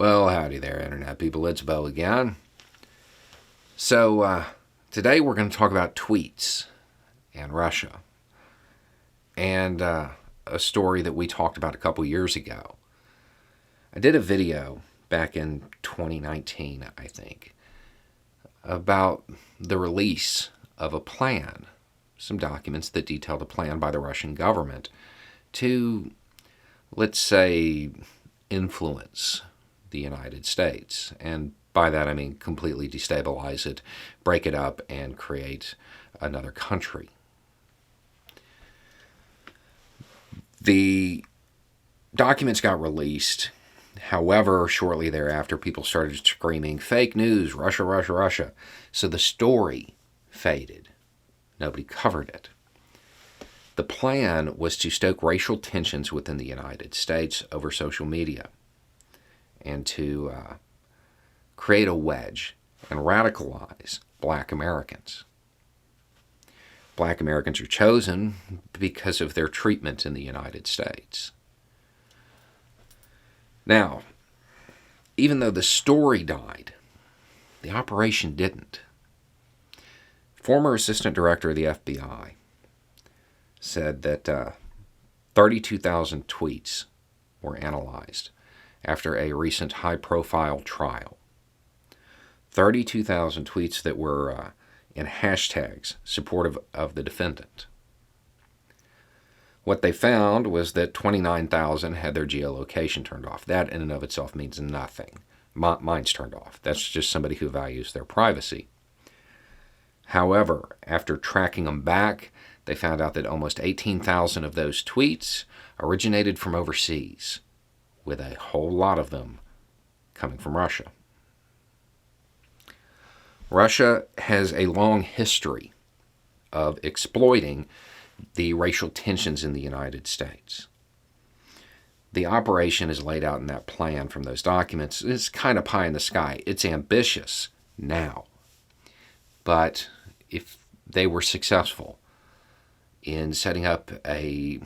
Well, howdy there, Internet people. It's Bo again. So, today we're going to talk about tweets and Russia and a story that we talked about a couple years ago. I did a video back in 2019, I think, about the release of a plan, some documents that detailed a plan by the Russian government to, let's say, influence the United States. And by that I mean completely destabilize it, break it up, and create another country. The documents got released. However, shortly thereafter, people started screaming, "Fake news, Russia, Russia, Russia." So the story faded. Nobody covered it. The plan was to stoke racial tensions within the United States over social media and to create a wedge and radicalize Black Americans. Black Americans are chosen because of their treatment in the United States. Now, even though the story died, the operation didn't. Former Assistant Director of the FBI said that 32,000 tweets were analyzed after a recent high-profile trial. 32,000 tweets that were in hashtags supportive of the defendant. What they found was that 29,000 had their geolocation turned off. That in and of itself means nothing. Mine's turned off. That's just somebody who values their privacy. However, after tracking them back, they found out that almost 18,000 of those tweets originated from overseas, with a whole lot of them coming from Russia. Russia has a long history of exploiting the racial tensions in the United States. The operation is laid out in that plan from those documents. It's kind of pie in the sky. It's ambitious now. But if they were successful in setting up a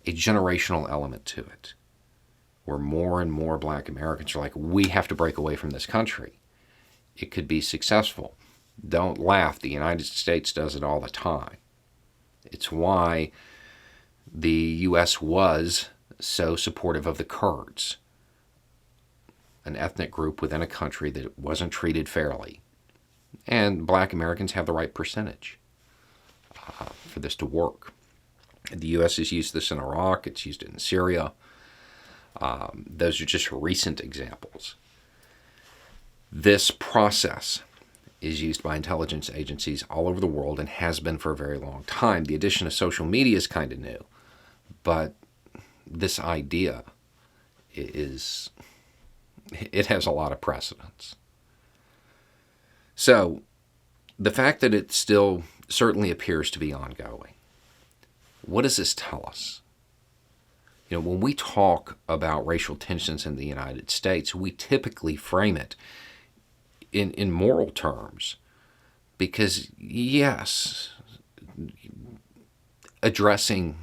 generational element to it, where more and more Black Americans are like, we have to break away from this country, it could be successful. Don't laugh. The United States does it all the time. It's why the U.S. was so supportive of the Kurds, an ethnic group within a country that wasn't treated fairly. And Black Americans have the right percentage for this to work. The U.S. has used this in Iraq. It's used it in Syria. Those are just recent examples. This process is used by intelligence agencies all over the world and has been for a very long time. The addition of social media is kind of new, but this idea it has a lot of precedence. So the fact that it still certainly appears to be ongoing, what does this tell us? You know, when we talk about racial tensions in the United States, we typically frame it in moral terms, because yes, addressing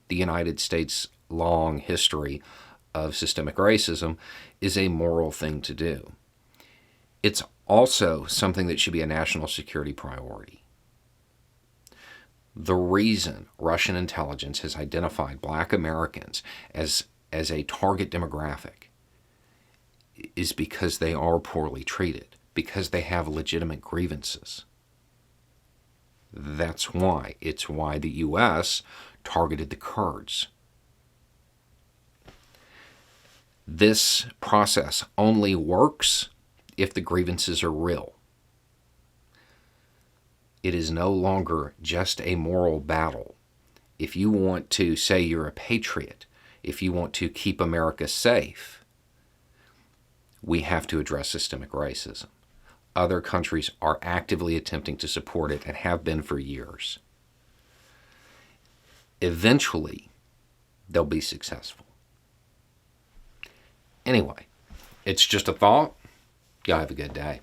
the United States' long history of systemic racism is a moral thing to do. It's also something that should be a national security priority. The reason Russian intelligence has identified Black Americans as a target demographic is because they are poorly treated, because they have legitimate grievances. That's why. It's why the U.S. targeted the Kurds. This process only works if the grievances are real. It is no longer just a moral battle. If you want to say you're a patriot, if you want to keep America safe, we have to address systemic racism. Other countries are actively attempting to support it and have been for years. Eventually, they'll be successful. Anyway, it's just a thought. Y'all have a good day.